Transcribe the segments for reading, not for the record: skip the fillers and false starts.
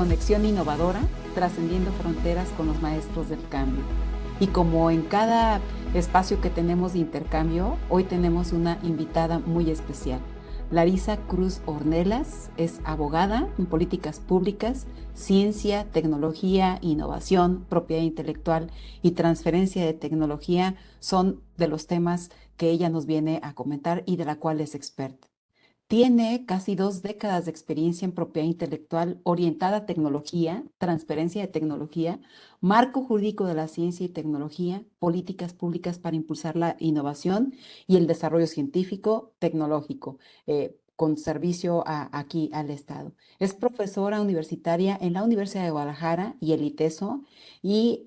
Conexión innovadora, trascendiendo fronteras con los maestros del cambio. Y como en cada espacio que tenemos de intercambio, hoy tenemos una invitada muy especial. Larisa Cruz Ornelas es abogada en políticas públicas, ciencia, tecnología, innovación, propiedad intelectual y transferencia de tecnología son de los temas que ella nos viene a comentar y de la cual es experta. Tiene casi 2 décadas de experiencia en propiedad intelectual orientada a tecnología, transferencia de tecnología, marco jurídico de la ciencia y tecnología, políticas públicas para impulsar la innovación y el desarrollo científico, tecnológico, con servicio aquí al Estado. Es profesora universitaria en la Universidad de Guadalajara y el ITESO y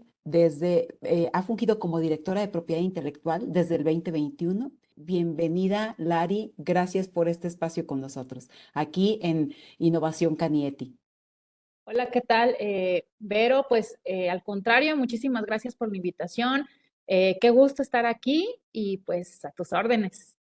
ha fungido como directora de propiedad intelectual desde el 2021. Bienvenida, Lari. Gracias por este espacio con nosotros, aquí en Innovación Canieti. Hola, ¿qué tal? Vero, pues al contrario, muchísimas gracias por la invitación. Qué gusto estar aquí y pues a tus órdenes.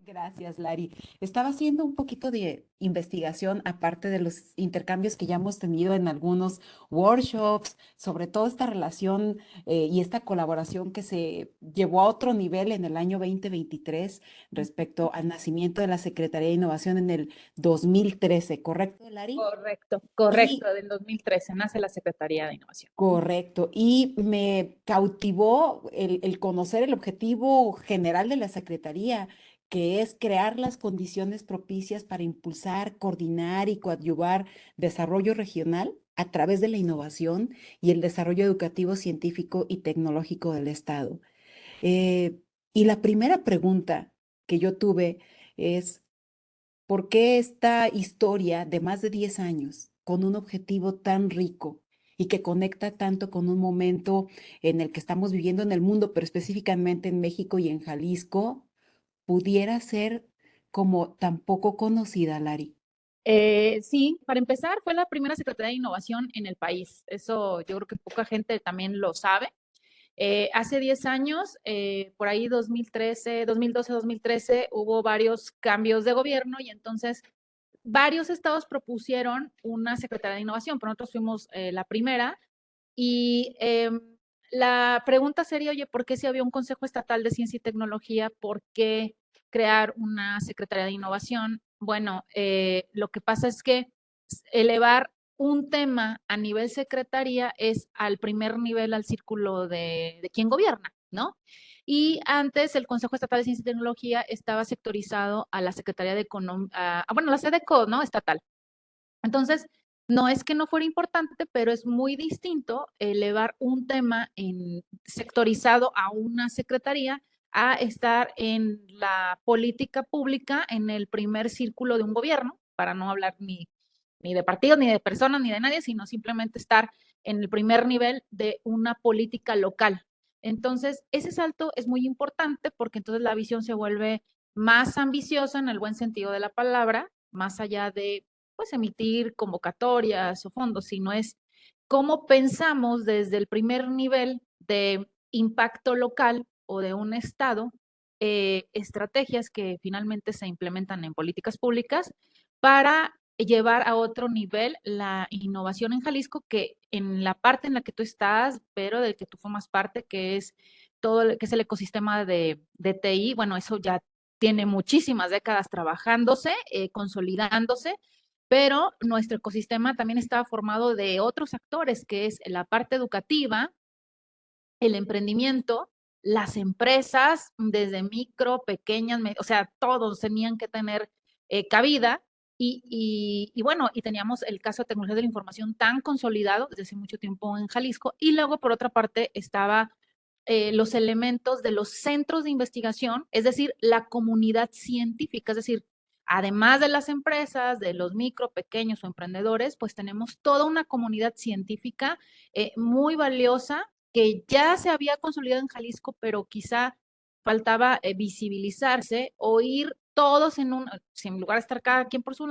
Gracias, Lari. Estaba haciendo un poquito de investigación, aparte de los intercambios que ya hemos tenido en algunos workshops, sobre todo esta relación y esta colaboración que se llevó a otro nivel en el año 2023 respecto al nacimiento de la Secretaría de Innovación en el 2013, ¿correcto, Lari? Correcto, correcto. Y Del 2013 nace la Secretaría de Innovación. correcto. Y me cautivó el conocer el objetivo general de la Secretaría, que es crear las condiciones propicias para impulsar, coordinar y coadyuvar desarrollo regional a través de la innovación y el desarrollo educativo, científico y tecnológico del Estado. Eh, y la primera pregunta que yo tuve es, ¿por qué esta historia de más de 10 años con un objetivo tan rico y que conecta tanto con un momento en el que estamos viviendo en el mundo, pero específicamente en México y en Jalisco, pudiera ser como tan poco conocida, Lari? Sí, para empezar, fue la primera Secretaría de Innovación en el país. Eso yo creo que poca gente también lo sabe. Hace 10 años, por ahí 2013, 2012, 2013, hubo varios cambios de gobierno y entonces varios estados propusieron una Secretaría de Innovación, pero nosotros fuimos la primera. Y la pregunta sería, oye, ¿por qué si había un Consejo Estatal de Ciencia y Tecnología, por qué crear una Secretaría de Innovación? Bueno, lo que pasa es que elevar un tema a nivel secretaría es al primer nivel, al círculo de quien gobierna, ¿no? Y antes el Consejo Estatal de Ciencia y Tecnología estaba sectorizado a la Secretaría de Economía, bueno, la SEDECO, ¿no? Estatal. Entonces, no es que no fuera importante, pero es muy distinto elevar un tema sectorizado a una secretaría a estar en la política pública en el primer círculo de un gobierno, para no hablar ni de partidos, ni de personas, ni de nadie, sino simplemente estar en el primer nivel de una política local. Entonces, ese salto es muy importante porque entonces la visión se vuelve más ambiciosa en el buen sentido de la palabra, más allá de pues emitir convocatorias o fondos, sino es cómo pensamos desde el primer nivel de impacto local o de un estado, estrategias que finalmente se implementan en políticas públicas para llevar a otro nivel la innovación en Jalisco, que en la parte en la que tú estás, pero del que tú formas parte, que es todo que es el ecosistema de TI, bueno, eso ya tiene muchísimas décadas trabajándose, consolidándose, pero nuestro ecosistema también está formado de otros actores, que es la parte educativa, el emprendimiento, las empresas, desde micro, pequeñas, o sea, todos tenían que tener cabida. Y bueno, y teníamos el caso de tecnología de la información tan consolidado desde hace mucho tiempo en Jalisco. Y luego, por otra parte, estaba los elementos de los centros de investigación, es decir, la comunidad científica, es decir, además de las empresas, de los micro, pequeños o emprendedores, pues tenemos toda una comunidad científica muy valiosa que ya se había consolidado en Jalisco, pero quizá faltaba visibilizarse o ir todos si en lugar de estar cada quien por su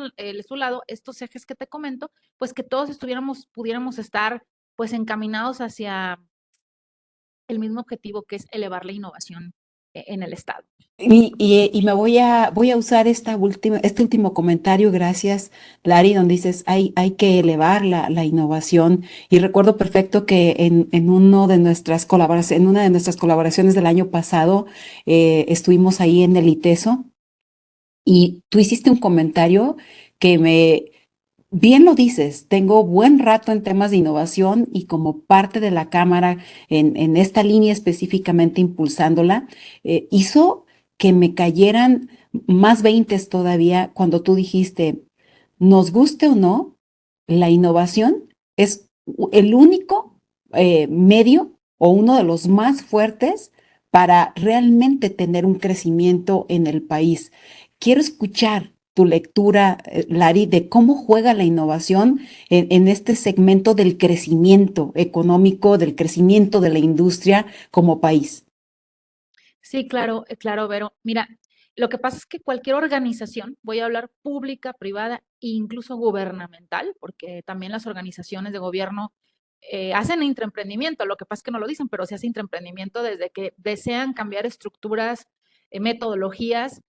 lado, estos ejes que te comento, pues que todos pudiéramos estar pues encaminados hacia el mismo objetivo que es elevar la innovación en el estado. Y me voy a usar este último comentario, gracias, Lari, donde dices, hay que elevar la innovación. Y recuerdo perfecto que en una de nuestras colaboraciones del año pasado, estuvimos ahí en el ITESO y tú hiciste un comentario que bien lo dices, tengo buen rato en temas de innovación y como parte de la Cámara en esta línea específicamente impulsándola, hizo que me cayeran más veintes todavía cuando tú dijiste, nos guste o no, la innovación es el único medio o uno de los más fuertes para realmente tener un crecimiento en el país. Quiero escuchar tu lectura, Lari, de cómo juega la innovación en este segmento del crecimiento económico, del crecimiento de la industria como país. Sí, claro, claro, Vero. Mira, lo que pasa es que cualquier organización, voy a hablar pública, privada e incluso gubernamental, porque también las organizaciones de gobierno hacen intraemprendimiento, lo que pasa es que no lo dicen, pero se hace intraemprendimiento desde que desean cambiar estructuras, metodologías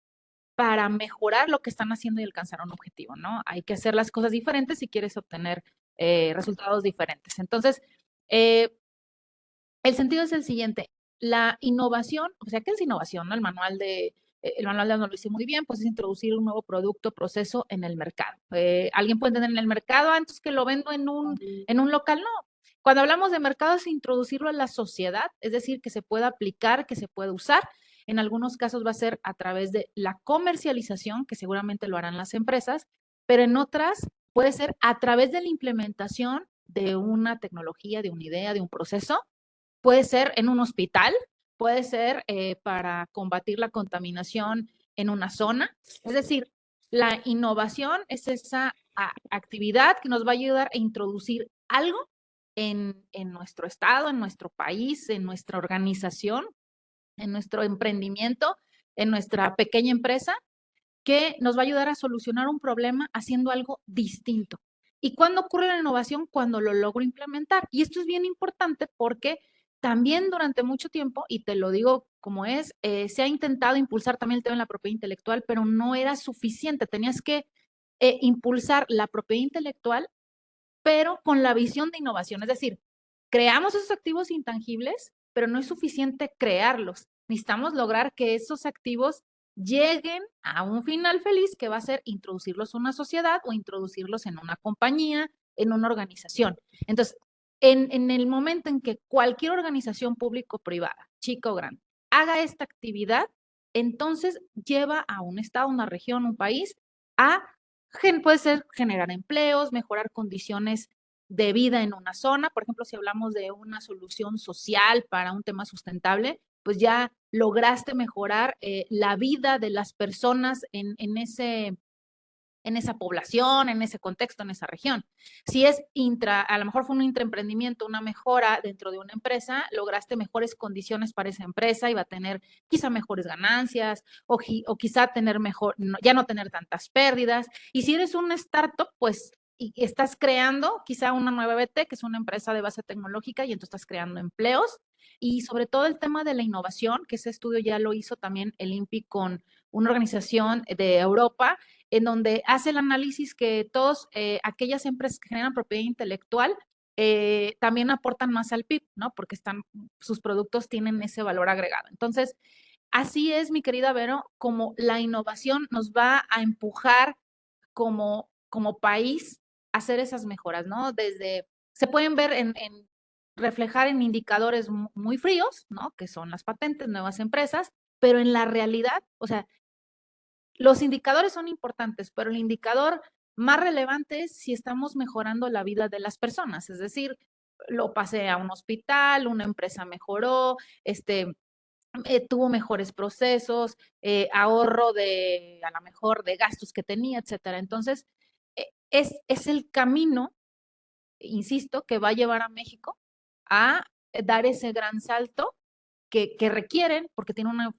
para mejorar lo que están haciendo y alcanzar un objetivo, ¿no? Hay que hacer las cosas diferentes si quieres obtener resultados diferentes. Entonces, eh, el sentido es el siguiente, la innovación, o sea, ¿qué es innovación? ¿No? El manual de no lo hice muy bien, pues es introducir un nuevo producto, proceso en el mercado. Alguien puede entender en el mercado antes que lo vendo en un local, no. Cuando hablamos de mercado es introducirlo en la sociedad, es decir, que se pueda aplicar, que se pueda usar. En algunos casos va a ser a través de la comercialización, que seguramente lo harán las empresas, pero en otras puede ser a través de la implementación de una tecnología, de una idea, de un proceso. Puede ser en un hospital, puede ser para combatir la contaminación en una zona. Es decir, la innovación es esa actividad que nos va a ayudar a introducir algo en nuestro estado, en nuestro país, en nuestra organización, en nuestro emprendimiento, en nuestra pequeña empresa, que nos va a ayudar a solucionar un problema haciendo algo distinto. ¿Y cuándo ocurre la innovación? Cuando lo logro implementar. Y esto es bien importante porque también durante mucho tiempo, y te lo digo como es, se ha intentado impulsar también el tema de la propiedad intelectual, pero no era suficiente. Tenías que impulsar la propiedad intelectual, pero con la visión de innovación. Es decir, creamos esos activos intangibles, pero no es suficiente crearlos. Necesitamos lograr que esos activos lleguen a un final feliz que va a ser introducirlos en una sociedad o introducirlos en una compañía, en una organización. Entonces, en el momento en que cualquier organización público o privada, chica o grande, haga esta actividad, entonces lleva a un estado, una región, un país a puede ser generar empleos, mejorar condiciones de vida en una zona. Por ejemplo, si hablamos de una solución social para un tema sustentable, pues ya lograste mejorar la vida de las personas en esa población, en ese contexto, en esa región. Si es a lo mejor fue un intraemprendimiento, una mejora dentro de una empresa, lograste mejores condiciones para esa empresa y va a tener quizá mejores ganancias o quizá tener mejor, ya no tener tantas pérdidas. Y si eres una startup, pues y estás creando quizá una nueva BT, que es una empresa de base tecnológica, y entonces estás creando empleos. Y sobre todo el tema de la innovación, que ese estudio ya lo hizo también el INPI con una organización de Europa, en donde hace el análisis que todas aquellas empresas que generan propiedad intelectual también aportan más al PIB, ¿no? Porque sus productos tienen ese valor agregado. Entonces, así es, mi querida Vero, como la innovación nos va a empujar como país a hacer esas mejoras, ¿no? Se pueden ver reflejar en indicadores muy fríos, ¿no? Que son las patentes, nuevas empresas, pero en la realidad, o sea, los indicadores son importantes, pero el indicador más relevante es si estamos mejorando la vida de las personas, es decir, lo pasé a un hospital, una empresa mejoró, tuvo mejores procesos, ahorro a lo mejor de gastos que tenía, etcétera. Entonces, es el camino, insisto, que va a llevar a México a dar ese gran salto que requieren, porque tiene una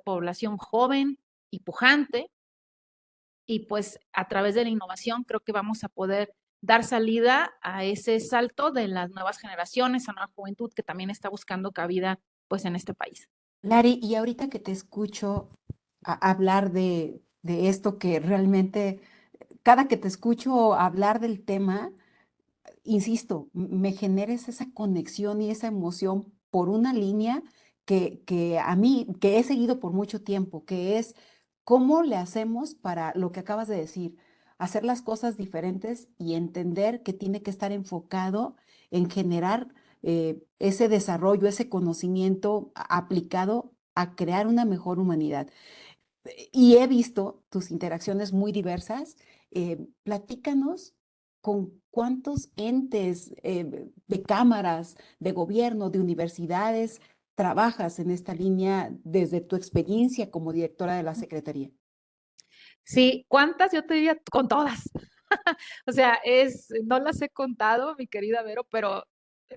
población joven y pujante, y pues a través de la innovación creo que vamos a poder dar salida a ese salto de las nuevas generaciones, a la nueva juventud que también está buscando cabida pues en este país. Lari, y ahorita que te escucho hablar de esto que realmente, cada que te escucho hablar del tema, insisto, me generes esa conexión y esa emoción por una línea que a mí, que he seguido por mucho tiempo, que es cómo le hacemos para lo que acabas de decir, hacer las cosas diferentes y entender que tiene que estar enfocado en generar ese desarrollo, ese conocimiento aplicado a crear una mejor humanidad. Y he visto tus interacciones muy diversas. Platícanos con cuántos entes de cámaras, de gobierno, de universidades trabajas en esta línea desde tu experiencia como directora de la Secretaría. Sí, ¿cuántas? Yo te diría con todas. O sea, no las he contado, mi querida Vero, pero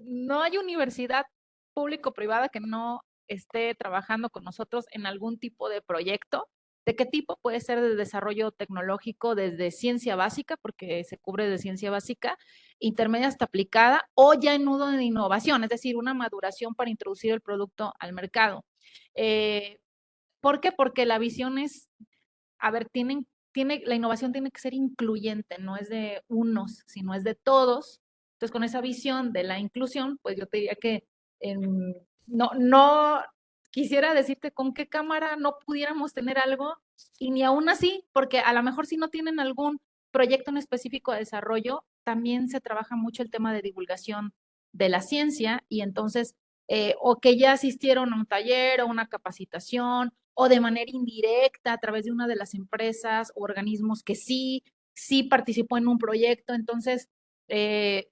no hay universidad público-privada que no esté trabajando con nosotros en algún tipo de proyecto. ¿De qué tipo? Puede ser de desarrollo tecnológico, desde ciencia básica, porque se cubre de ciencia básica, intermedia hasta aplicada, o ya en nudo de innovación, es decir, una maduración para introducir el producto al mercado. Eh, ¿Por qué? Porque la visión es, a ver, la innovación tiene que ser incluyente, no es de unos, sino es de todos. Entonces, con esa visión de la inclusión, pues yo te diría que no quisiera decirte con qué cámara no pudiéramos tener algo, y ni aún así, porque a lo mejor si no tienen algún proyecto en específico de desarrollo, también se trabaja mucho el tema de divulgación de la ciencia, y entonces, o que ya asistieron a un taller o una capacitación, o de manera indirecta a través de una de las empresas o organismos que sí participó en un proyecto. Entonces, eh,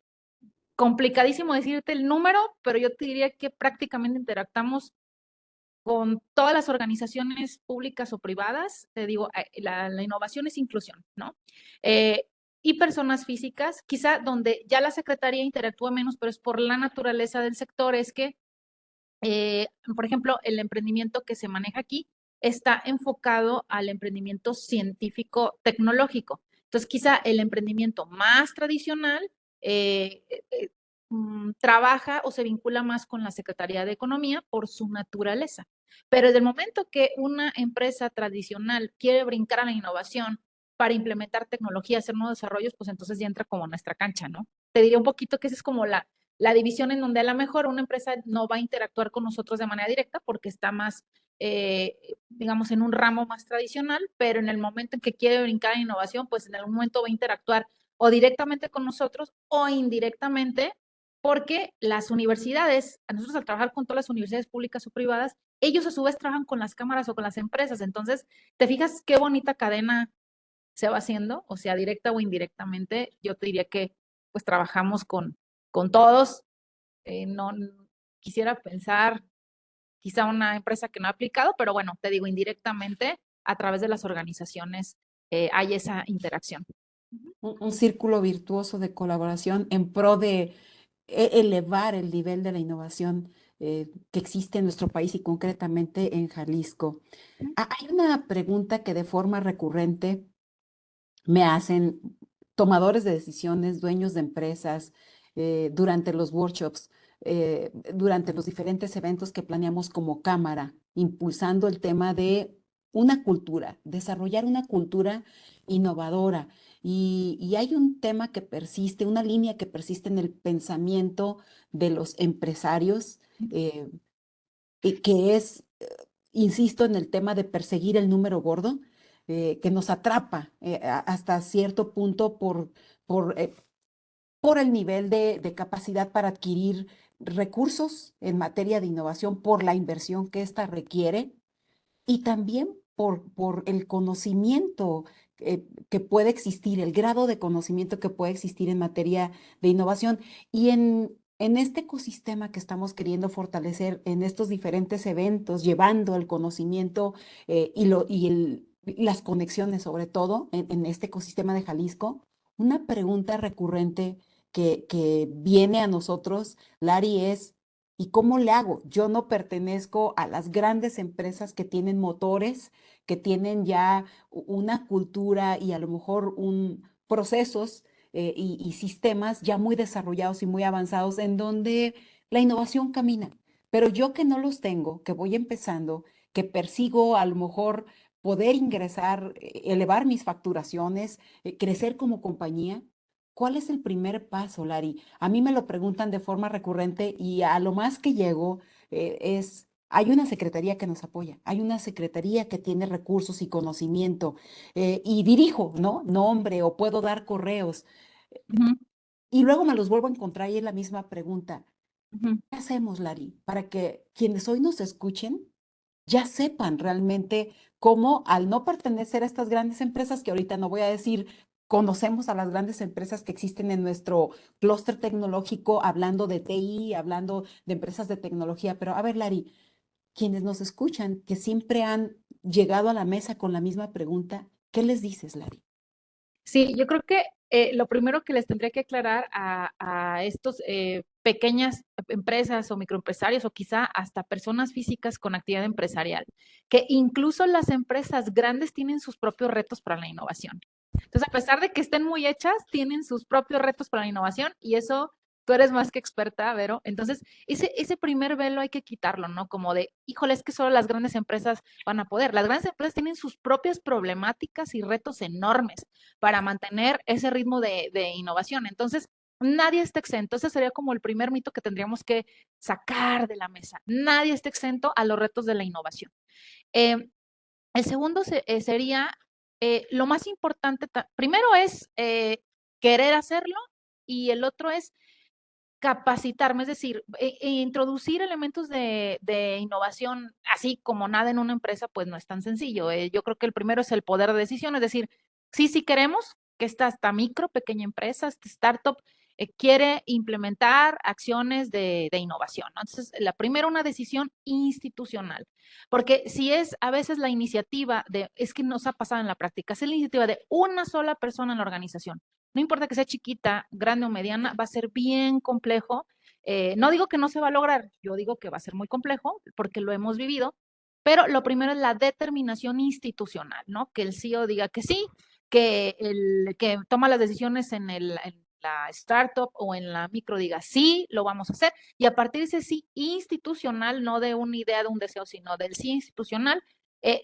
complicadísimo decirte el número, pero yo te diría que prácticamente interactuamos con todas las organizaciones públicas o privadas. Te digo, la innovación es inclusión, ¿no? Eh, y personas físicas, quizá donde ya la Secretaría interactúa menos, pero es por la naturaleza del sector, es que por ejemplo, el emprendimiento que se maneja aquí está enfocado al emprendimiento científico tecnológico. Entonces, quizá el emprendimiento más tradicional eh, trabaja o se vincula más con la Secretaría de Economía por su naturaleza. Pero desde el momento que una empresa tradicional quiere brincar a la innovación para implementar tecnología, hacer nuevos desarrollos, pues entonces ya entra como nuestra cancha, ¿no? Te diría un poquito que esa es como la división en donde a lo mejor una empresa no va a interactuar con nosotros de manera directa porque está más, digamos, en un ramo más tradicional, pero en el momento en que quiere brincar en innovación, pues en algún momento va a interactuar o directamente con nosotros o indirectamente, porque las universidades, a nosotros al trabajar con todas las universidades públicas o privadas, ellos a su vez trabajan con las cámaras o con las empresas. Entonces, ¿te fijas qué bonita cadena se va haciendo? O sea, directa o indirectamente, yo te diría que pues trabajamos con todos. No quisiera pensar quizá una empresa que no ha aplicado, pero bueno, te digo, indirectamente a través de las organizaciones hay esa interacción. Un círculo virtuoso de colaboración en pro de elevar el nivel de la innovación que existe en nuestro país y concretamente en Jalisco. Hay una pregunta que de forma recurrente me hacen tomadores de decisiones, dueños de empresas, durante los workshops, durante los diferentes eventos que planeamos como cámara, impulsando el tema de una cultura, desarrollar una cultura innovadora. Y hay un tema que persiste, una línea que persiste en el pensamiento de los empresarios, y que es, insisto, en el tema de perseguir el número gordo, que nos atrapa hasta cierto punto por, eh, por el nivel de capacidad para adquirir recursos en materia de innovación, por la inversión que ésta requiere y también por el conocimiento que puede existir, el grado de conocimiento que puede existir en materia de innovación. Y en este ecosistema que estamos queriendo fortalecer en estos diferentes eventos, llevando el conocimiento y las conexiones, sobre todo en este ecosistema de Jalisco, una pregunta recurrente que viene a nosotros, Lari, es: ¿y cómo le hago? Yo no pertenezco a las grandes empresas que tienen motores, que tienen ya una cultura y a lo mejor procesos y sistemas ya muy desarrollados y muy avanzados en donde la innovación camina. Pero yo que no los tengo, que voy empezando, que persigo a lo mejor poder ingresar, elevar mis facturaciones, crecer como compañía, ¿cuál es el primer paso, Lari? A mí me lo preguntan de forma recurrente y a lo más que llego hay una secretaría que nos apoya, hay una secretaría que tiene recursos y conocimiento y dirijo, ¿no? Nombre o puedo dar correos. Ujú, Y luego me los vuelvo a encontrar y es la misma pregunta. ujú. ¿Qué hacemos, Lari, para que quienes hoy nos escuchen ya sepan realmente cómo al no pertenecer a estas grandes empresas, que ahorita no voy a decir, conocemos a las grandes empresas que existen en nuestro clúster tecnológico, hablando de TI, hablando de empresas de tecnología, pero a ver, Lari, quienes nos escuchan, que siempre han llegado a la mesa con la misma pregunta, ¿qué les dices, Lari? Sí, yo creo que lo primero que les tendría que aclarar a estos pequeñas empresas o microempresarios o quizá hasta personas físicas con actividad empresarial, que incluso las empresas grandes tienen sus propios retos para la innovación. Entonces, a pesar de que estén muy hechas, tienen sus propios retos para la innovación y eso tú eres más que experta, Vero. Entonces, ese primer velo hay que quitarlo, ¿no? Como de, híjole, es que solo las grandes empresas van a poder. Las grandes empresas tienen sus propias problemáticas y retos enormes para mantener ese ritmo de innovación. Entonces, nadie está exento. Ese sería como el primer mito que tendríamos que sacar de la mesa. Nadie está exento a los retos de la innovación. Eh, el segundo sería, lo más importante, primero es querer hacerlo y el otro es capacitarme, es decir, introducir elementos de innovación, así como nada en una empresa, pues no es tan sencillo. Yo creo que el primero es el poder de decisión, es decir, sí queremos que esta micro, pequeña empresa, este startup, quiere implementar acciones de innovación, ¿no? Entonces, la primera, una decisión institucional, porque si es a veces la iniciativa es que nos ha pasado en la práctica, es la iniciativa de una sola persona en la organización, no importa que sea chiquita, grande o mediana, va a ser bien complejo. No digo que no se va a lograr, yo digo que va a ser muy complejo porque lo hemos vivido, pero lo primero es la determinación institucional, ¿no? Que el CEO diga que sí, que el que toma las decisiones en la startup o en la micro diga sí, lo vamos a hacer, y a partir de ese sí institucional, no de una idea, de un deseo, sino del sí institucional,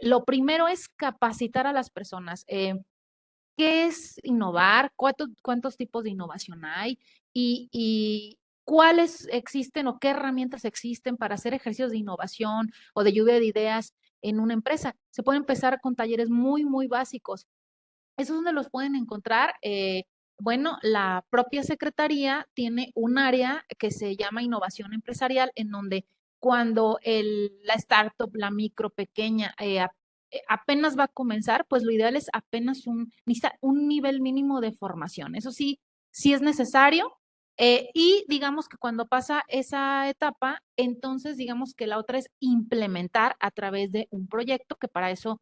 lo primero es capacitar a las personas. ¿Qué es innovar? ¿Cuántos tipos de innovación hay? Y cuáles existen o qué herramientas existen para hacer ejercicios de innovación o de lluvia de ideas en una empresa. Se puede empezar con talleres muy básicos. Esos donde los pueden encontrar. Bueno, la propia secretaría tiene un área que se llama innovación empresarial, en donde cuando la startup, la micro, pequeña, apenas va a comenzar, pues lo ideal es apenas un nivel mínimo de formación. Eso sí, sí es necesario. Y digamos que cuando pasa esa etapa, entonces digamos que la otra es implementar a través de un proyecto, que para eso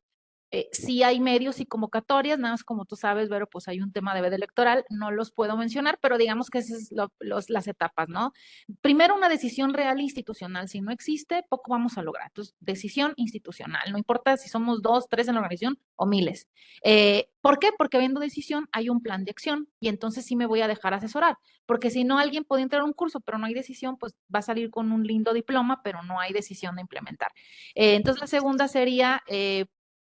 sí hay medios y convocatorias, nada más como tú sabes, Vero, pues hay un tema de veda electoral, no los puedo mencionar, pero digamos que esas son las etapas, ¿no? Primero, una decisión real institucional. Si no existe, poco vamos a lograr. Entonces, decisión institucional, no importa si somos dos, tres en la organización o miles. ¿Por qué? Porque habiendo decisión hay un plan de acción y entonces sí me voy a dejar asesorar, porque si no, alguien puede entrar a un curso, pero no hay decisión, pues va a salir con un lindo diploma, pero no hay decisión de implementar. Entonces, la segunda sería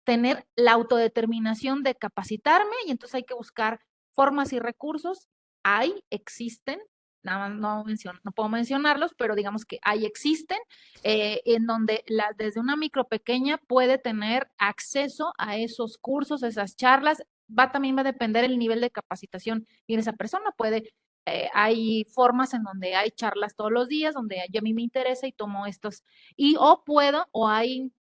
tener la autodeterminación de capacitarme y entonces hay que buscar formas y recursos. Existen, nada más no puedo mencionarlos, pero digamos que existen, en donde desde una micro pequeña puede tener acceso a esos cursos, esas charlas. También va a depender el nivel de capacitación y esa persona hay formas en donde hay charlas todos los días, donde a mí me interesa y tomo estos, o hay,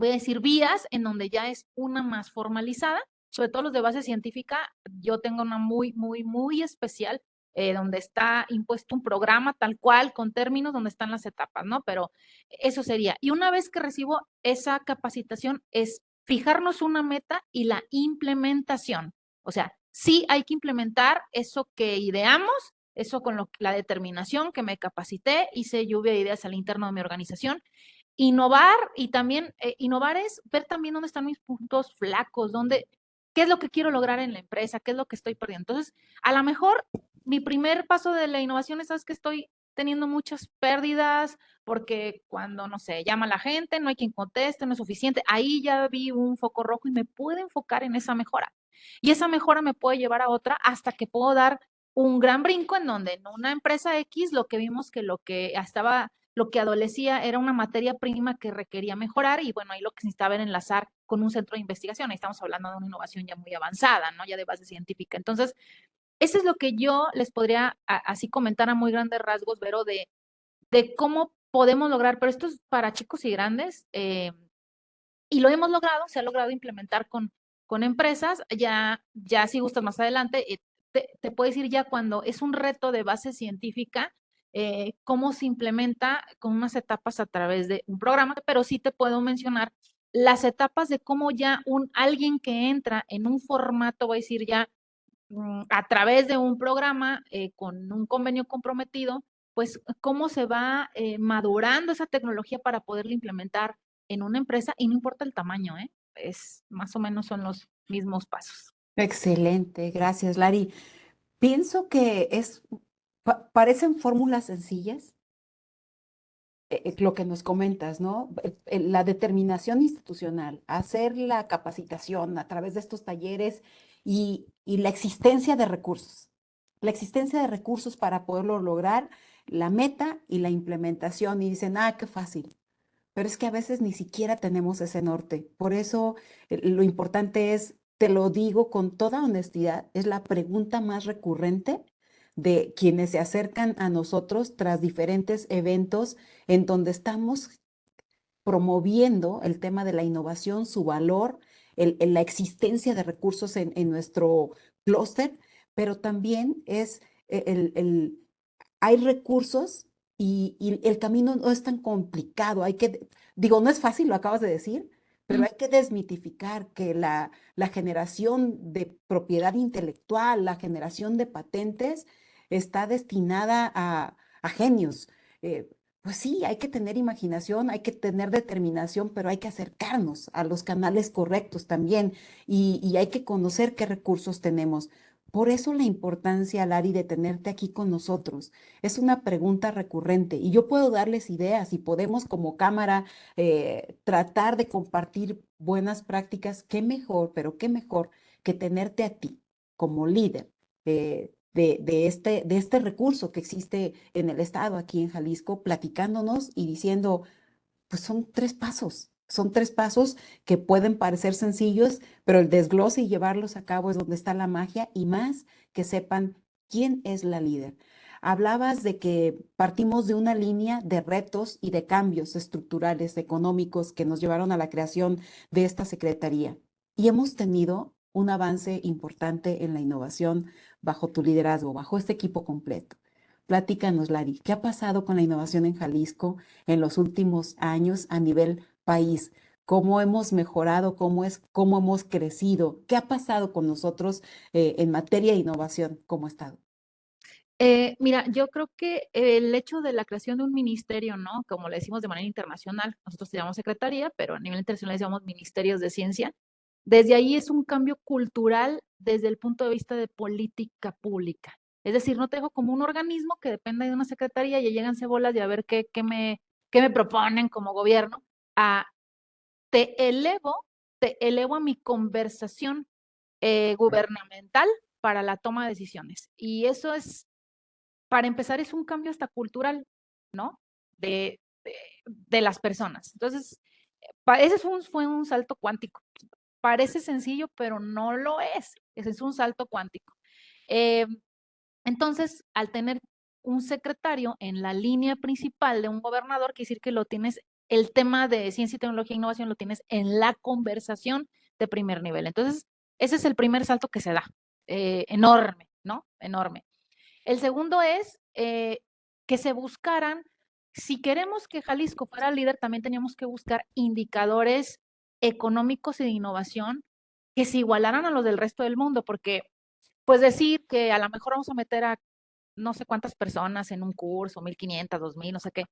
voy a decir, vías en donde ya es una más formalizada, sobre todo los de base científica. Yo tengo una muy especial, donde está impuesto un programa tal cual, con términos donde están las etapas, ¿no? Pero eso sería. Y una vez que recibo esa capacitación, es fijarnos una meta y la implementación. O sea, sí hay que implementar eso que ideamos, eso con la determinación que me capacité, hice lluvia de ideas al interno de mi organización. Innovar, y también innovar es ver también dónde están mis puntos flacos, qué es lo que quiero lograr en la empresa, qué es lo que estoy perdiendo. Entonces, a lo mejor mi primer paso de la innovación es, ¿sabes qué? Estoy teniendo muchas pérdidas porque cuando, no sé, llama la gente, no hay quien conteste, no es suficiente. Ahí ya vi un foco rojo y me puedo enfocar en esa mejora. Y esa mejora me puede llevar a otra hasta que puedo dar un gran brinco en donde en una empresa X lo que vimos que lo que adolecía era una materia prima que requería mejorar y bueno, ahí lo que se necesitaba era enlazar con un centro de investigación. Ahí estamos hablando de una innovación ya muy avanzada, ¿no? Ya de base científica. Entonces, eso es lo que yo les podría así comentar a muy grandes rasgos, Vero, de cómo podemos lograr, pero esto es para chicos y grandes, y lo hemos logrado, se ha logrado implementar con empresas, ya si gustas más adelante, te puedo decir ya cuando es un reto de base científica, cómo se implementa con unas etapas a través de un programa, pero sí te puedo mencionar las etapas de cómo ya alguien que entra en un formato, voy a decir ya a través de un programa con un convenio comprometido, pues cómo se va madurando esa tecnología para poderla implementar en una empresa y no importa el tamaño, ¿eh? Es más o menos son los mismos pasos. Excelente, gracias, Lari. Pienso que parecen fórmulas sencillas, lo que nos comentas, ¿no? La determinación institucional, hacer la capacitación a través de estos talleres y la existencia de recursos. La existencia de recursos para poderlo lograr, la meta y la implementación. Y dicen, qué fácil. Pero es que a veces ni siquiera tenemos ese norte. Por eso lo importante es, te lo digo con toda honestidad, es la pregunta más recurrente de quienes se acercan a nosotros tras diferentes eventos en donde estamos promoviendo el tema de la innovación, su valor, la existencia de recursos en nuestro clúster, pero también es hay recursos y el camino no es tan complicado. Digo, no es fácil, lo acabas de decir, pero hay que desmitificar que la generación de propiedad intelectual, la generación de patentes, está destinada a genios. Pues sí, hay que tener imaginación, hay que tener determinación, pero hay que acercarnos a los canales correctos también y hay que conocer qué recursos tenemos. Por eso la importancia, Lari, de tenerte aquí con nosotros. Es una pregunta recurrente y yo puedo darles ideas y podemos como cámara tratar de compartir buenas prácticas. Qué mejor, pero qué mejor que tenerte a ti como líder de este recurso que existe en el estado, aquí en Jalisco, platicándonos y diciendo, pues son tres pasos que pueden parecer sencillos, pero el desglose y llevarlos a cabo es donde está la magia y más que sepan quién es la líder. Hablabas de que partimos de una línea de retos y de cambios estructurales, económicos que nos llevaron a la creación de esta secretaría y hemos tenido un avance importante en la innovación bajo tu liderazgo, bajo este equipo completo. Platícanos, Lari, ¿qué ha pasado con la innovación en Jalisco en los últimos años a nivel país? ¿Cómo hemos mejorado? ¿Cómo hemos crecido? ¿Qué ha pasado con nosotros en materia de innovación como Estado? Mira, yo creo que el hecho de la creación de un ministerio, ¿no? Como le decimos de manera internacional, nosotros llamamos secretaría, pero a nivel internacional le llamamos ministerios de ciencia. Desde ahí es un cambio cultural desde el punto de vista de política pública. Es decir, no te dejo como un organismo que depende de una secretaría y llegan cebolas y a ver qué me proponen como gobierno. A, te elevo, te elevo a mi conversación gubernamental para la toma de decisiones. Y eso es para empezar, es un cambio hasta cultural, ¿no? De las personas. Entonces, ese fue un salto cuántico. Parece sencillo, pero no lo es. Ese es un salto cuántico. Eh, entonces, al tener un secretario en la línea principal de un gobernador, quiere decir que lo tienes, el tema de ciencia y tecnología e innovación lo tienes en la conversación de primer nivel. Entonces, ese es el primer salto que se da. Enorme, ¿no? Enorme. El segundo es que se buscaran, si queremos que Jalisco fuera líder, también teníamos que buscar indicadores económicos y de innovación que se igualaran a los del resto del mundo, porque pues decir que a lo mejor vamos a meter a no sé cuántas personas en un curso, 1,500, 2,000, no sé qué,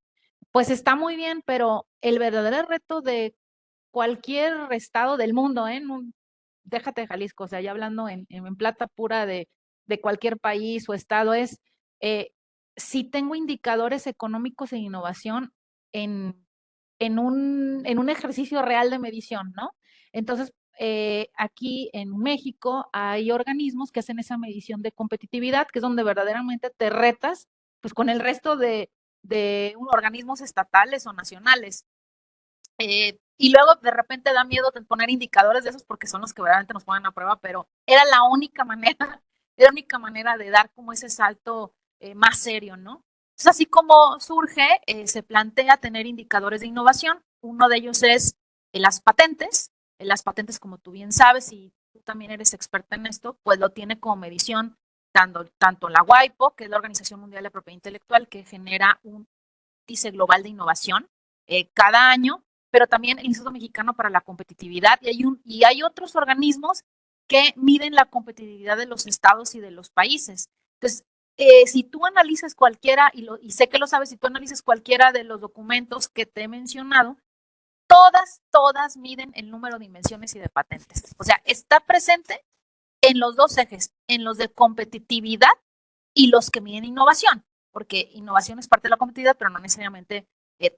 pues está muy bien, pero el verdadero reto de cualquier estado del mundo, ¿eh? No, déjate de Jalisco, o sea, ya hablando en plata pura de cualquier país o estado, es sí tengo indicadores económicos e innovación en, en un ejercicio real de medición, ¿no? Entonces, aquí en México hay organismos que hacen esa medición de competitividad, que es donde verdaderamente te retas, pues con el resto de organismos estatales o nacionales. Y luego de repente da miedo poner indicadores de esos porque son los que verdaderamente nos ponen a prueba, pero era la única manera, era la única manera de dar como ese salto más serio, ¿no? Entonces, así como surge, se plantea tener indicadores de innovación. Uno de ellos es las patentes. Las patentes, como tú bien sabes, y tú también eres experta en esto, pues lo tiene como medición tanto la WIPO, que es la Organización Mundial de Propiedad Intelectual, que genera un índice global de innovación cada año, pero también el Instituto Mexicano para la Competitividad, y hay otros organismos que miden la competitividad de los estados y de los países. Entonces, si tú analizas cualquiera, y sé que lo sabes, si tú analizas cualquiera de los documentos que te he mencionado, todas miden el número de invenciones y de patentes. O sea, está presente en los dos ejes, en los de competitividad y los que miden innovación, porque innovación es parte de la competitividad, pero no necesariamente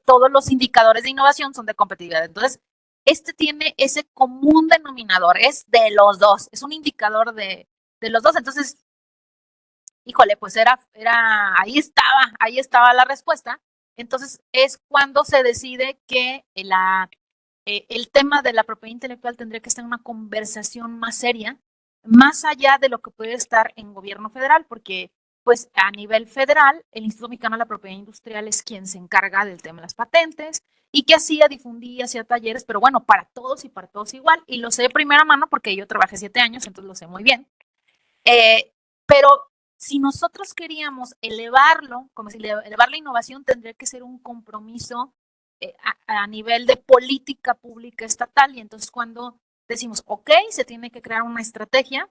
todos los indicadores de innovación son de competitividad. Entonces, este tiene ese común denominador, es de los dos, es un indicador de los dos. Entonces, híjole, pues ahí estaba la respuesta. Entonces, es cuando se decide que el tema de la propiedad intelectual tendría que estar en una conversación más seria, más allá de lo que puede estar en gobierno federal, porque pues a nivel federal, el Instituto Mexicano de la Propiedad Industrial es quien se encarga del tema de las patentes y que difundía, hacía talleres, pero bueno, para todos y para todos igual, y lo sé de primera mano porque yo trabajé 7 años, entonces lo sé muy bien. Pero si nosotros queríamos elevarlo, como si elevar la innovación, tendría que ser un compromiso a nivel de política pública estatal. Y entonces cuando decimos, ok, se tiene que crear una estrategia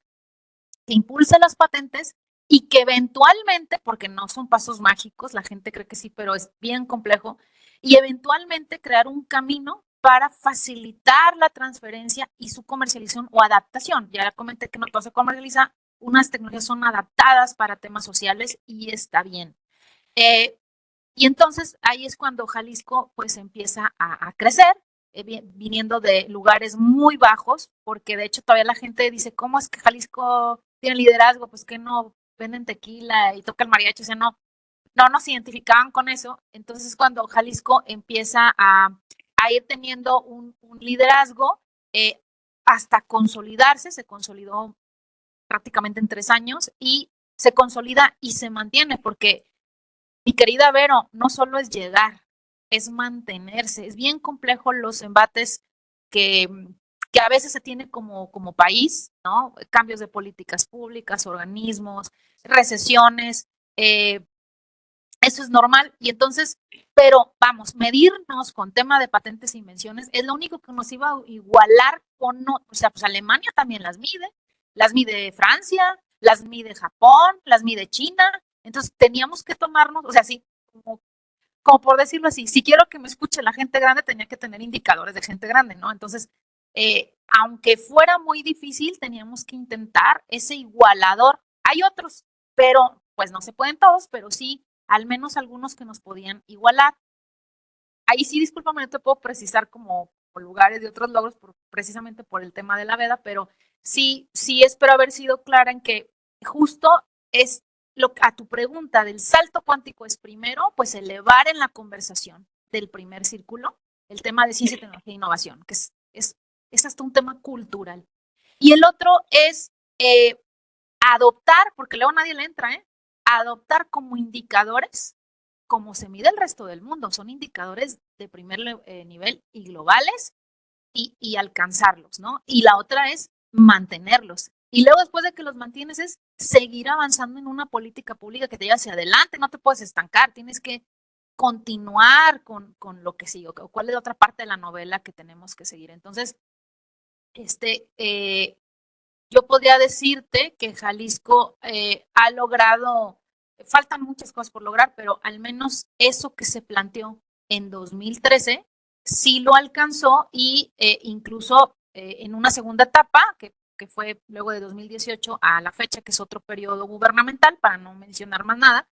que impulse las patentes y que eventualmente, porque no son pasos mágicos, la gente cree que sí, pero es bien complejo, y eventualmente crear un camino para facilitar la transferencia y su comercialización o adaptación. Ya comenté que no todo se comercializa, unas tecnologías son adaptadas para temas sociales y está bien. Eh, y entonces ahí es cuando Jalisco pues empieza a crecer, viniendo de lugares muy bajos, porque de hecho todavía la gente dice, ¿cómo es que Jalisco tiene liderazgo? Pues que no venden tequila y toca el mariachi, o sea, no nos identificaban con eso. Entonces es cuando Jalisco empieza a ir teniendo un liderazgo hasta consolidarse, se consolidó prácticamente en 3 años y se consolida y se mantiene, porque mi querida Vero, no solo es llegar, es mantenerse. Es bien complejo los embates que, que a veces se tiene como país, ¿no? Cambios de políticas públicas, organismos, recesiones, eso es normal. Y entonces, pero vamos, medirnos con tema de patentes e invenciones es lo único que nos iba a igualar con, no, o sea, pues Alemania también las mide Francia, las mide Japón, las mide China. Entonces teníamos que tomarnos, o sea, sí, como por decirlo así, si quiero que me escuche la gente grande, tenía que tener indicadores de gente grande, ¿no? Entonces, aunque fuera muy difícil, teníamos que intentar ese igualador. Hay otros, pero pues no se pueden todos, pero sí, al menos algunos que nos podían igualar. Ahí sí, discúlpame, no te puedo precisar como lugares de otros logros precisamente por el tema de la veda, pero sí espero haber sido clara en que justo es a tu pregunta del salto cuántico es primero, pues elevar en la conversación del primer círculo el tema de ciencia, tecnología e innovación, que es hasta un tema cultural. Y el otro es adoptar, porque luego nadie le entra, adoptar como indicadores como se mide el resto del mundo. Son indicadores de primer nivel y globales y alcanzarlos, ¿no? Y la otra es mantenerlos. Y luego después de que los mantienes es seguir avanzando en una política pública que te lleve hacia adelante, no te puedes estancar, tienes que continuar con lo que sigue, o cuál es la otra parte de la novela que tenemos que seguir. Entonces, yo podría decirte que Jalisco ha logrado, faltan muchas cosas por lograr, pero al menos eso que se planteó en 2013 sí lo alcanzó y incluso en una segunda etapa, que fue luego de 2018 a la fecha, que es otro periodo gubernamental, para no mencionar más nada,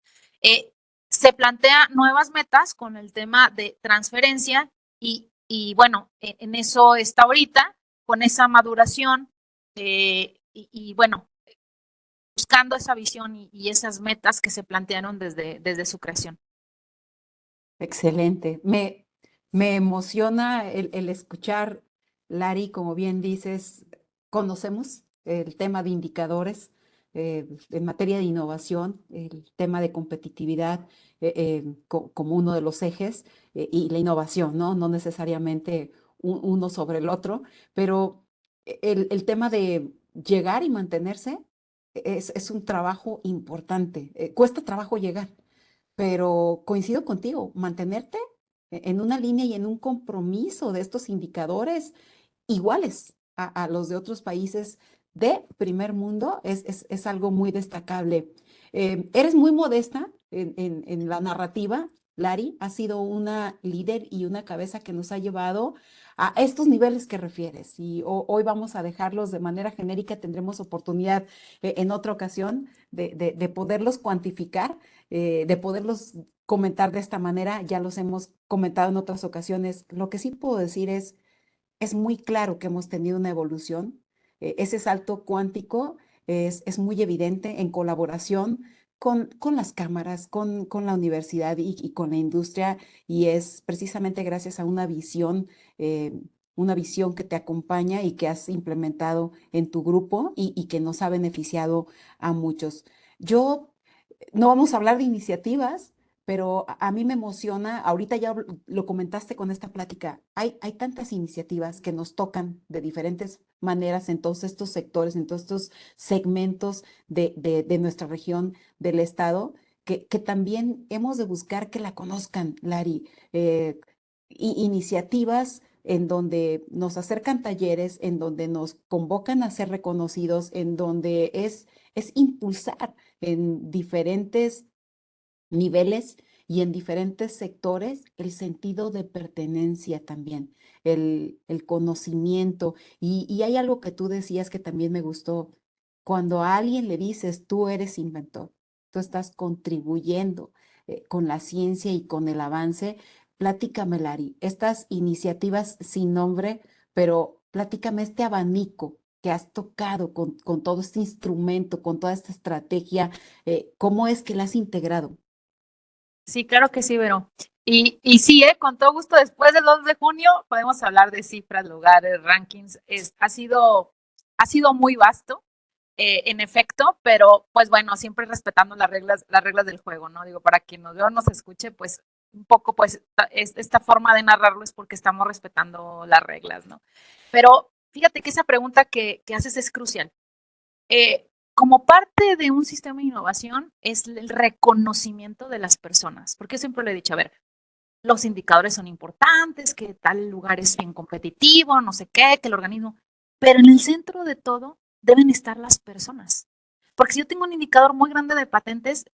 se plantea nuevas metas con el tema de transferencia y bueno, en eso está ahorita, con esa maduración bueno, buscando esa visión y esas metas que se plantearon desde su creación. Excelente. Me emociona el escuchar, Lari, como bien dices, conocemos el tema de indicadores en materia de innovación, el tema de competitividad como uno de los ejes y la innovación, ¿no? No necesariamente uno sobre el otro, pero el tema de llegar y mantenerse es un trabajo importante. Cuesta trabajo llegar, pero coincido contigo, mantenerte en una línea y en un compromiso de estos indicadores iguales a los de otros países de primer mundo es algo muy destacable. Eres muy modesta en la narrativa, Lari, has sido una líder y una cabeza que nos ha llevado a estos niveles que refieres y hoy vamos a dejarlos de manera genérica, tendremos oportunidad en otra ocasión de poderlos cuantificar, de poderlos comentar de esta manera, ya los hemos comentado en otras ocasiones. Lo que sí puedo decir es muy claro que hemos tenido una evolución. Ese salto cuántico es muy evidente en colaboración con las cámaras, con la universidad y con la industria, y es precisamente gracias a una visión que te acompaña y que has implementado en tu grupo y que nos ha beneficiado a muchos. Yo no vamos a hablar de iniciativas, pero a mí me emociona, ahorita ya lo comentaste con esta plática, hay tantas iniciativas que nos tocan de diferentes maneras en todos estos sectores, en todos estos segmentos de nuestra región, del estado, que también hemos de buscar que la conozcan, Lari. Iniciativas en donde nos acercan talleres, en donde nos convocan a ser reconocidos, en donde es impulsar en diferentes niveles y en diferentes sectores el sentido de pertenencia también, el conocimiento. Y hay algo que tú decías que también me gustó. Cuando a alguien le dices, tú eres inventor, tú estás contribuyendo con la ciencia y con el avance, platícame, Lari, estas iniciativas sin nombre, pero platícame este abanico que has tocado con todo este instrumento, con toda esta estrategia, ¿cómo es que la has integrado? Sí, claro que sí, Vero. Y sí, con todo gusto, después del 2 de junio podemos hablar de cifras, lugares, rankings. Ha sido muy vasto, en efecto, pero pues bueno, siempre respetando las reglas del juego, ¿no? Digo, para quien nos vea o nos escuche, pues un poco, pues, esta forma de narrarlo es porque estamos respetando las reglas, ¿no? Pero fíjate que esa pregunta que haces es crucial. Como parte de un sistema de innovación es el reconocimiento de las personas, porque yo siempre le he dicho, a ver, los indicadores son importantes, que tal lugar es bien competitivo, no sé qué, que el organismo, pero en el centro de todo deben estar las personas. Porque si yo tengo un indicador muy grande de patentes,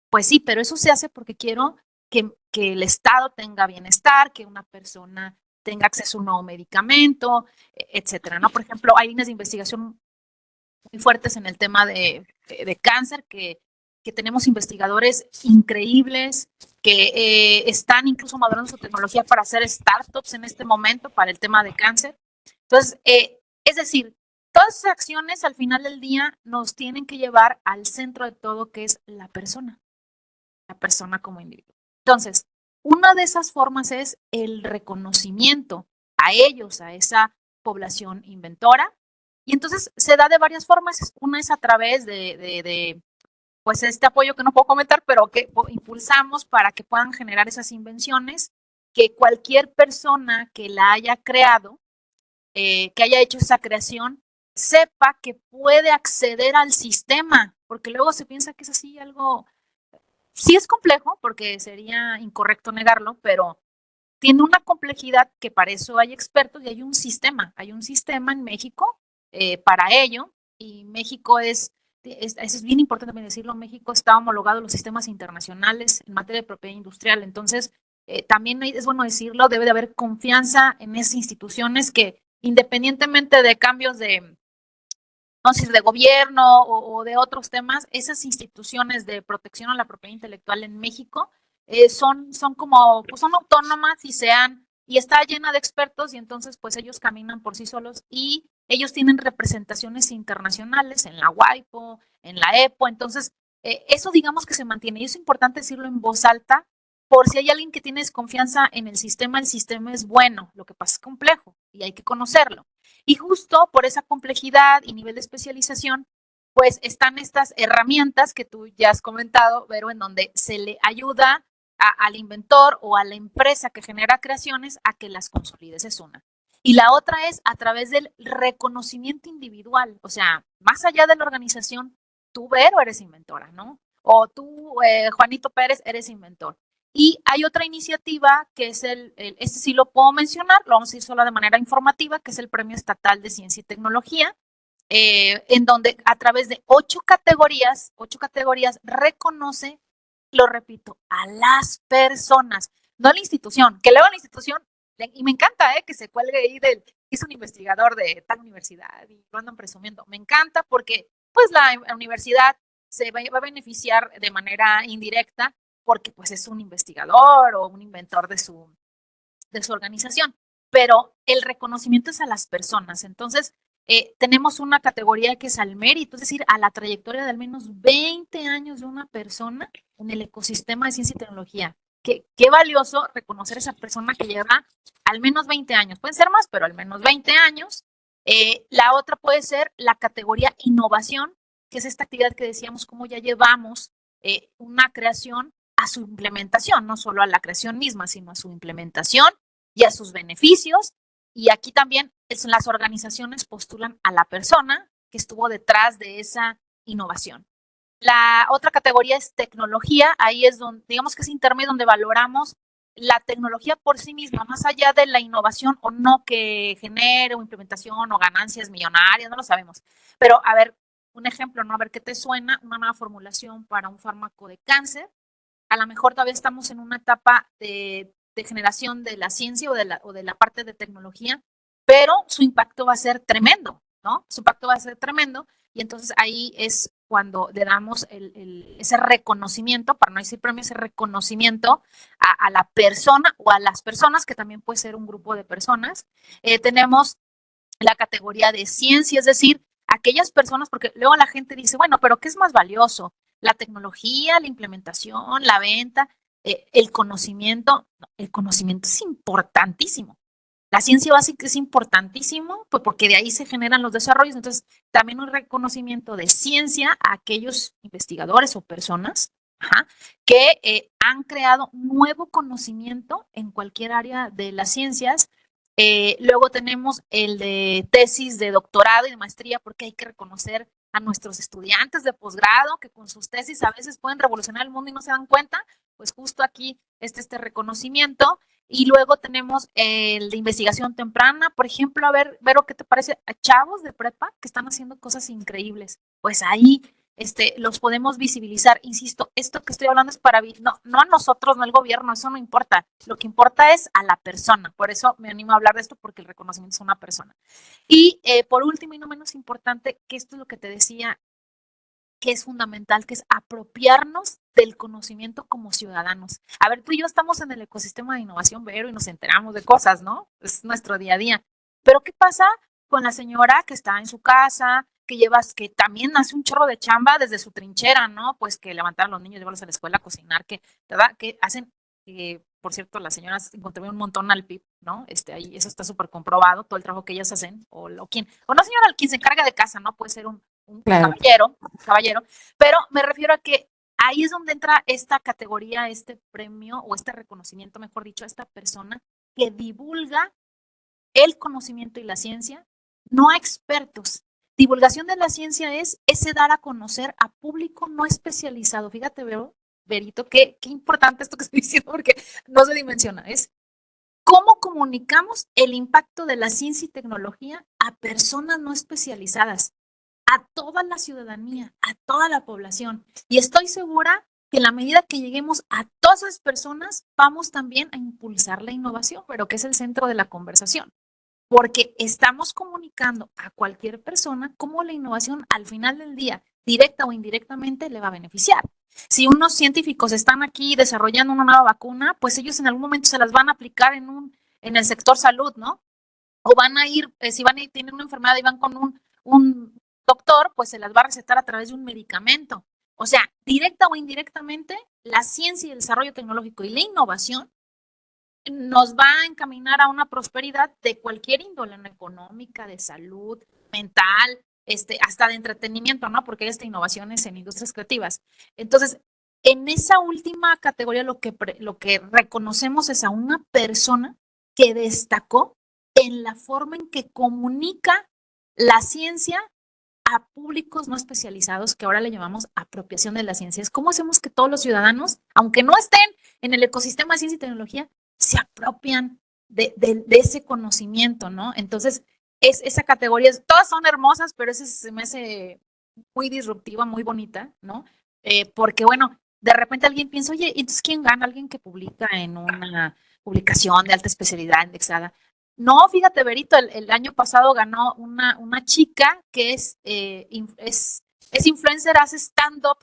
pues sí, pero eso se hace porque quiero que el Estado tenga bienestar, que una persona tenga acceso a un nuevo medicamento, etcétera, ¿no? Por ejemplo, hay líneas de investigación muy fuertes en el tema de cáncer, que tenemos investigadores increíbles que están incluso madurando su tecnología para hacer startups en este momento para el tema de cáncer. Entonces, es decir, todas esas acciones al final del día nos tienen que llevar al centro de todo, que es la persona como individuo. Entonces, una de esas formas es el reconocimiento a ellos, a esa población inventora, y entonces se da de varias formas. Una es a través pues este apoyo que no puedo comentar, pero que impulsamos para que puedan generar esas invenciones, que cualquier persona que la haya creado, que haya hecho esa creación, sepa que puede acceder al sistema, porque luego se piensa que es así algo, sí es complejo, porque sería incorrecto negarlo, pero tiene una complejidad que para eso hay expertos y hay un sistema en México para ello, y México eso es bien importante también decirlo, México está homologado a los sistemas internacionales en materia de propiedad industrial, entonces también es bueno decirlo, debe de haber confianza en esas instituciones que independientemente de cambios vamos a decir, de gobierno o de otros temas, esas instituciones de protección a la propiedad intelectual en México son como, pues son autónomas y está llena de expertos y entonces pues ellos caminan por sí solos y ellos tienen representaciones internacionales en la WIPO, en la EPO, entonces eso digamos que se mantiene y es importante decirlo en voz alta por si hay alguien que tiene desconfianza en el sistema es bueno, lo que pasa es complejo y hay que conocerlo. Y justo por esa complejidad y nivel de especialización, pues están estas herramientas que tú ya has comentado, Vero, en donde se le ayuda al inventor o a la empresa que genera creaciones a que las consolides, es una. Y la otra es a través del reconocimiento individual, o sea, más allá de la organización, tú, Vero, eres inventora, ¿no? O tú, Juanito Pérez, eres inventor. Y hay otra iniciativa que es este sí lo puedo mencionar, lo vamos a ir solo de manera informativa, que es el Premio Estatal de Ciencia y Tecnología, en donde a través de 8 categorías reconoce, lo repito, a las personas, no a la institución, que luego la institución, y me encanta que se cuelgue ahí del, es un investigador de tal universidad y lo andan presumiendo, me encanta porque pues la universidad se va a beneficiar de manera indirecta porque pues es un investigador o un inventor de su organización, pero el reconocimiento es a las personas. Entonces, tenemos una categoría que es al mérito, es decir, a la trayectoria de al menos 20 años de una persona en el ecosistema de ciencia y tecnología. Qué valioso reconocer a esa persona que lleva al menos 20 años. Pueden ser más, pero al menos 20 años. La otra puede ser la categoría innovación, que es esta actividad que decíamos, cómo ya llevamos una creación a su implementación, no solo a la creación misma, sino a su implementación y a sus beneficios. Y aquí también las organizaciones postulan a la persona que estuvo detrás de esa innovación. La otra categoría es tecnología, ahí es donde, digamos que es intermedio, donde valoramos la tecnología por sí misma, más allá de la innovación o no que genere o implementación o ganancias millonarias, no lo sabemos. Pero a ver, un ejemplo, ¿no? A ver qué te suena, una nueva formulación para un fármaco de cáncer. A lo mejor todavía estamos en una etapa de generación de la ciencia o de la parte de tecnología, pero su impacto va a ser tremendo, ¿no? Su impacto va a ser tremendo y entonces ahí es cuando le damos ese reconocimiento, para no decir premio, ese reconocimiento a la persona o a las personas, que también puede ser un grupo de personas. Tenemos la categoría de ciencia, es decir, aquellas personas, porque luego la gente dice, bueno, pero ¿qué es más valioso? La tecnología, la implementación, la venta, el conocimiento. No, el conocimiento es importantísimo. La ciencia básica es importantísimo, pues porque de ahí se generan los desarrollos. Entonces, también un reconocimiento de ciencia a aquellos investigadores o personas, ajá, que han creado nuevo conocimiento en cualquier área de las ciencias. Luego tenemos el de tesis de doctorado y de maestría, porque hay que reconocer a nuestros estudiantes de posgrado que con sus tesis a veces pueden revolucionar el mundo y no se dan cuenta. Pues justo aquí este reconocimiento. Y luego tenemos el de investigación temprana, por ejemplo, a ver, Vero, ¿qué te parece? A chavos de prepa que están haciendo cosas increíbles. Pues ahí los podemos visibilizar. Insisto, esto que estoy hablando es para, no a nosotros, no al gobierno, eso no importa. Lo que importa es a la persona. Por eso me animo a hablar de esto, porque el reconocimiento es a una persona. Y por último y no menos importante, que esto es lo que te decía, que es fundamental, que es apropiarnos del conocimiento como ciudadanos. A ver, tú y yo estamos en el ecosistema de innovación, Vero, y nos enteramos de cosas, ¿no? Es nuestro día a día. Pero ¿qué pasa con la señora que está en su casa, que también hace un chorro de chamba desde su trinchera, ¿no? Pues que levantar a los niños, llevarlos a la escuela, cocinar, ¿verdad? Que hacen, por cierto, las señoras contribuyen un montón al PIB, ¿no? Ahí eso está súper comprobado, todo el trabajo que ellas hacen, o no señora, quien se encarga de casa, ¿no? Puede ser un Claro. caballero, pero me refiero a que ahí es donde entra esta categoría, este premio o este reconocimiento, mejor dicho, a esta persona que divulga el conocimiento y la ciencia, no a expertos. Divulgación de la ciencia es ese dar a conocer a público no especializado. Fíjate, Verito, qué importante esto que estoy diciendo, porque no se dimensiona. Es cómo comunicamos el impacto de la ciencia y tecnología a personas no especializadas, a toda la ciudadanía, a toda la población. Y estoy segura que en la medida que lleguemos a todas esas personas, vamos también a impulsar la innovación, pero que es el centro de la conversación. porque estamos comunicando a cualquier persona cómo la innovación al final del día, directa o indirectamente, le va a beneficiar. Si unos científicos están aquí desarrollando una nueva vacuna, pues ellos en algún momento se las van a aplicar en el sector salud, ¿no? O van a ir, si van a ir, tienen una enfermedad y van con un doctor, pues se las va a recetar a través de un medicamento. O sea, directa o indirectamente, la ciencia y el desarrollo tecnológico y la innovación nos va a encaminar a una prosperidad de cualquier índole, ¿no? Económica, de salud, mental, hasta de entretenimiento, ¿no? Porque hay innovaciones en industrias creativas. Entonces, en esa última categoría lo que reconocemos es a una persona que destacó en la forma en que comunica la ciencia a públicos no especializados, que ahora le llamamos apropiación de la ciencia. Es cómo hacemos que todos los ciudadanos, aunque no estén en el ecosistema de ciencia y tecnología, se apropian de ese conocimiento, ¿no? Entonces, esa categoría, todas son hermosas, pero esa se me hace muy disruptiva, muy bonita, ¿no? Porque, bueno, de repente alguien piensa, oye, entonces, ¿quién gana? Alguien que publica en una publicación de alta especialidad indexada. No, fíjate, Berito, el año pasado ganó una chica que es influencer, hace stand-up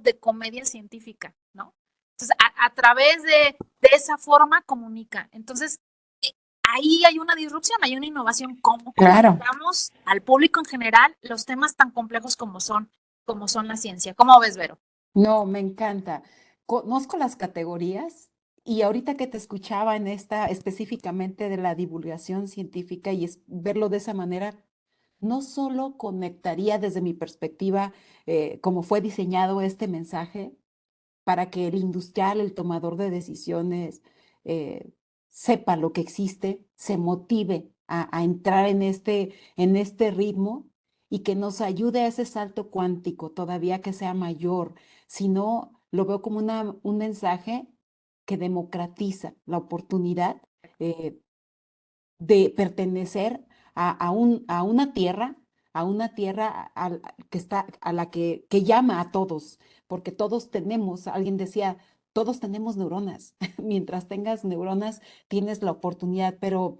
de comedia científica, ¿no? Entonces, a través de esa forma comunica. Entonces, ahí hay una disrupción, hay una innovación. ¿Cómo Claro. comunicamos al público en general los temas tan complejos como son la ciencia? ¿Cómo ves, Vero? No, me encanta. Conozco las categorías y ahorita que te escuchaba en esta específicamente de la divulgación científica y verlo de esa manera, no solo conectaría desde mi perspectiva cómo fue diseñado este mensaje para que el industrial, el tomador de decisiones, eh, sepa lo que existe, se motive a entrar en este ritmo y que nos ayude a ese salto cuántico, todavía que sea mayor, sino lo veo como un mensaje que democratiza la oportunidad eh, de pertenecer a una tierra que está, a la que llama a todos, porque todos tenemos, alguien decía, todos tenemos neuronas. Mientras tengas neuronas, tienes la oportunidad, pero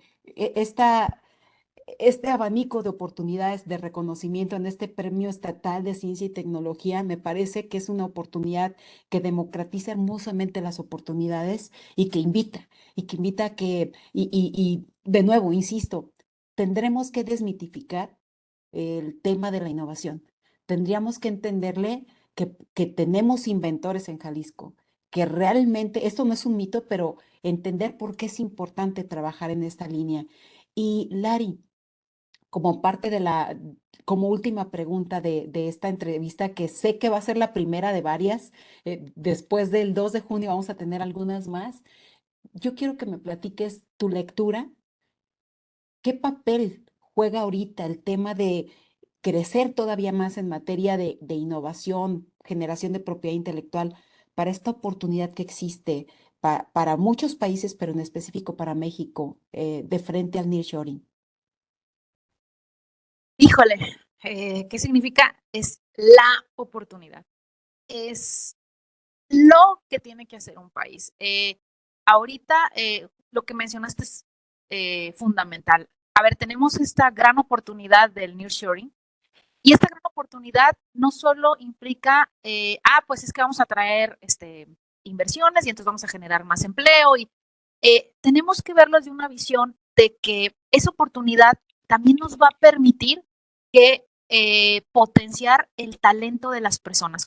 este abanico de oportunidades de reconocimiento en este Premio Estatal de Ciencia y Tecnología me parece que es una oportunidad que democratiza hermosamente las oportunidades y que invita a que, y de nuevo, insisto, tendremos que desmitificar el tema de la innovación. Tendríamos que entenderle que tenemos inventores en Jalisco, que realmente, esto no es un mito, pero entender por qué es importante trabajar en esta línea. Y Lari, como parte como última pregunta de esta entrevista, que sé que va a ser la primera de varias, después del 2 de junio vamos a tener algunas más. Yo quiero que me platiques tu lectura. ¿Qué papel juega ahorita el tema de crecer todavía más en materia de innovación, generación de propiedad intelectual para esta oportunidad que existe para muchos países, pero en específico para México, de frente al nearshoring? Híjole, ¿qué significa? Es la oportunidad. Es lo que tiene que hacer un país. Ahorita, lo que mencionaste es fundamental. A ver, tenemos esta gran oportunidad del nearshoring y esta gran oportunidad no solo implica, pues es que vamos a traer inversiones y entonces vamos a generar más empleo y tenemos que verlo desde una visión de que esa oportunidad también nos va a permitir que potenciar el talento de las personas.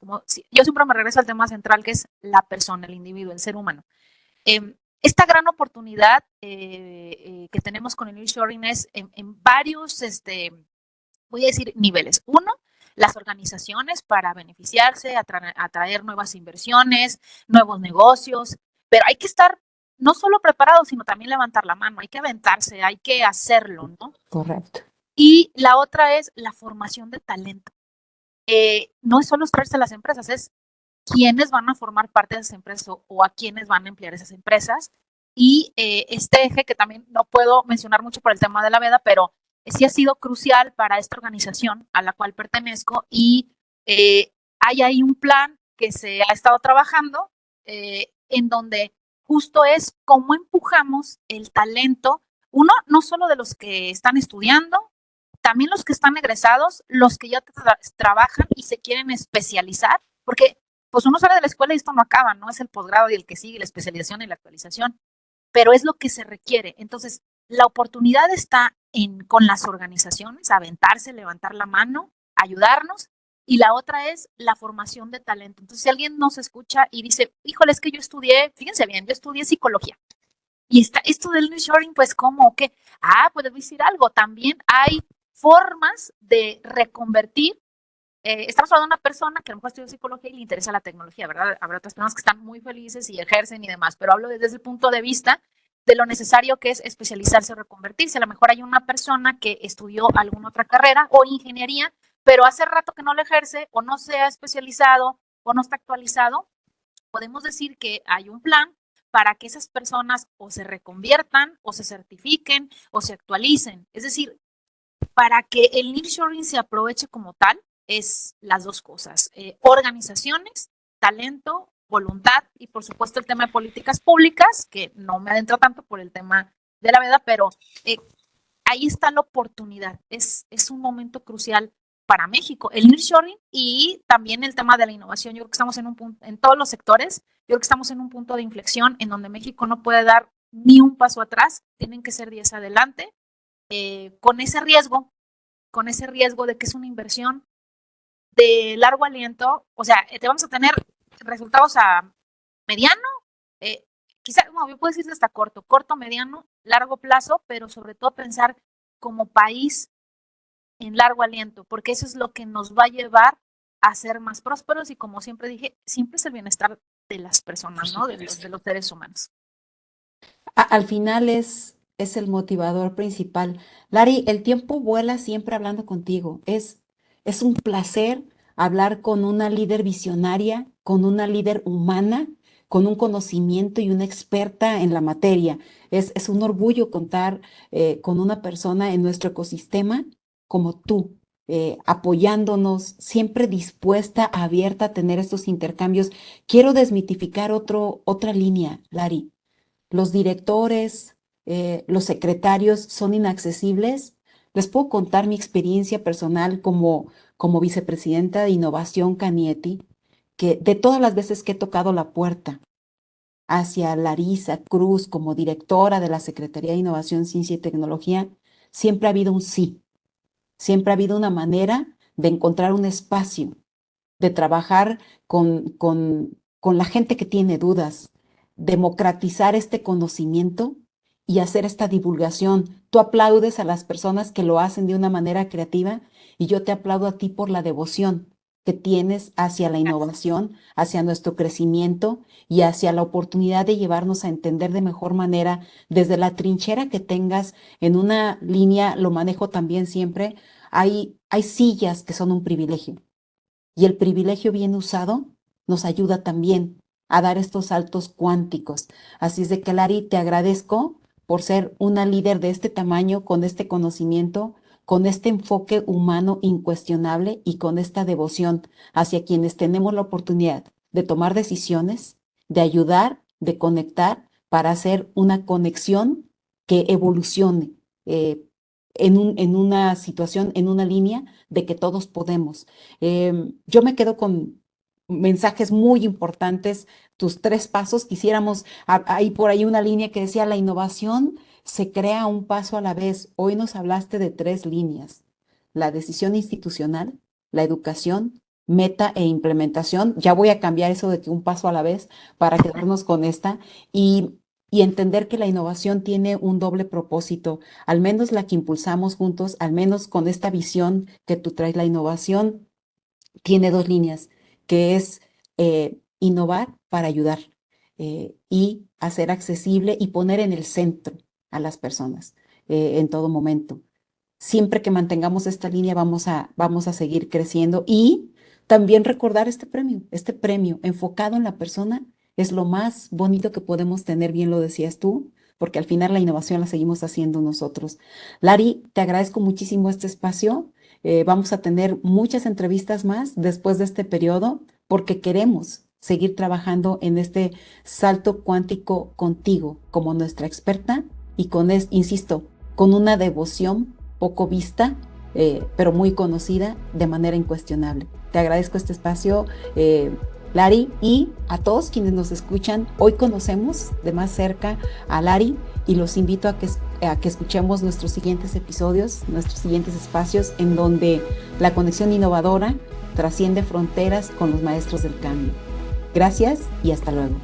Yo siempre me regreso al tema central que es la persona, el individuo, el ser humano. Esta gran oportunidad que tenemos con el nearshoring es en varios, voy a decir, niveles. Uno, las organizaciones para beneficiarse, atraer nuevas inversiones, nuevos negocios, pero hay que estar no solo preparados, sino también levantar la mano, hay que aventarse, hay que hacerlo, ¿no? Correcto. Y la otra es la formación de talento. No es solo traerse a las empresas, es quiénes van a formar parte de esas empresas o a quiénes van a emplear esas empresas. Y este eje, que también no puedo mencionar mucho por el tema de la veda, pero sí ha sido crucial para esta organización a la cual pertenezco y hay ahí un plan que se ha estado trabajando en donde justo es cómo empujamos el talento Uno, no solo de los que están estudiando, también los que están egresados, los que ya trabajan y se quieren especializar, porque pues uno sale de la escuela y esto no acaba, no es el posgrado y el que sigue, la especialización y la actualización, pero es lo que se requiere. Entonces, la oportunidad está con las organizaciones, aventarse, levantar la mano, ayudarnos, y la otra es la formación de talento. Entonces, si alguien nos escucha y dice, híjole, es que yo estudié, fíjense bien, yo estudié psicología, y está esto del nearshoring, pues, ¿cómo? ¿Qué? Pues les voy a decir algo, también hay formas de reconvertir. Estamos hablando de una persona que a lo mejor estudia psicología y le interesa la tecnología, ¿verdad? Habrá otras personas que están muy felices y ejercen y demás, pero hablo desde el punto de vista de lo necesario que es especializarse o reconvertirse. A lo mejor hay una persona que estudió alguna otra carrera o ingeniería, pero hace rato que no lo ejerce o no se ha especializado o no está actualizado. Podemos decir que hay un plan para que esas personas o se reconviertan o se certifiquen o se actualicen. Es decir, para que el nearshoring se aproveche como tal, es las dos cosas, organizaciones, talento, voluntad y por supuesto el tema de políticas públicas, que no me adentro tanto por el tema de la veda, pero ahí está la oportunidad, es un momento crucial para México, el nearshoring y también el tema de la innovación. Yo creo que estamos en un punto, en todos los sectores, yo creo que estamos en un punto de inflexión en donde México no puede dar ni un paso atrás, tienen que ser 10 adelante, con ese riesgo de que es una inversión de largo aliento, o sea, te vamos a tener resultados a mediano, quizá, yo puedo decir hasta corto, mediano, largo plazo, pero sobre todo pensar como país en largo aliento, porque eso es lo que nos va a llevar a ser más prósperos y como siempre dije, siempre es el bienestar de las personas, ¿no? De los seres humanos. Al final es el motivador principal. Lari, el tiempo vuela siempre hablando contigo. Es un placer hablar con una líder visionaria, con una líder humana, con un conocimiento y una experta en la materia. Es un orgullo contar con una persona en nuestro ecosistema como tú, apoyándonos, siempre dispuesta, abierta a tener estos intercambios. Quiero desmitificar otra línea, Lari. Los directores, los secretarios son inaccesibles. Les puedo contar mi experiencia personal como vicepresidenta de Innovación Canieti, que de todas las veces que he tocado la puerta hacia Larisa Cruz como directora de la Secretaría de Innovación, Ciencia y Tecnología, siempre ha habido un sí, siempre ha habido una manera de encontrar un espacio, de trabajar con la gente que tiene dudas, democratizar este conocimiento y hacer esta divulgación. Tú aplaudes a las personas que lo hacen de una manera creativa y yo te aplaudo a ti por la devoción que tienes hacia la innovación, hacia nuestro crecimiento y hacia la oportunidad de llevarnos a entender de mejor manera desde la trinchera que tengas en una línea, lo manejo también siempre, hay sillas que son un privilegio y el privilegio bien usado nos ayuda también a dar estos saltos cuánticos. Así es de que, Lari, te agradezco por ser una líder de este tamaño, con este conocimiento, con este enfoque humano incuestionable y con esta devoción hacia quienes tenemos la oportunidad de tomar decisiones, de ayudar, de conectar para hacer una conexión que evolucione en una situación, en una línea de que todos podemos. Yo me quedo con mensajes muy importantes, tus 3 pasos. Quisiéramos, hay por ahí una línea que decía, la innovación se crea un paso a la vez. Hoy nos hablaste de 3 líneas: la decisión institucional, la educación, meta e implementación. Ya voy a cambiar eso de que un paso a la vez para quedarnos con esta y, y entender que la innovación tiene un doble propósito, al menos la que impulsamos juntos, al menos con esta visión que tú traes. La innovación tiene 2 líneas, que es innovar para ayudar, y hacer accesible y poner en el centro a las personas en todo momento. Siempre que mantengamos esta línea vamos a seguir creciendo y también recordar este premio enfocado en la persona es lo más bonito que podemos tener, bien lo decías tú, porque al final la innovación la seguimos haciendo nosotros. Lari, te agradezco muchísimo este espacio. Vamos a tener muchas entrevistas más después de este periodo porque queremos seguir trabajando en este salto cuántico contigo como nuestra experta y insisto, con una devoción poco vista, pero muy conocida de manera incuestionable. Te agradezco este espacio, Lari, y a todos quienes nos escuchan. Hoy conocemos de más cerca a Lari y los invito a que escuchemos nuestros siguientes episodios, nuestros siguientes espacios en donde la conexión innovadora trasciende fronteras con los maestros del cambio. Gracias y hasta luego.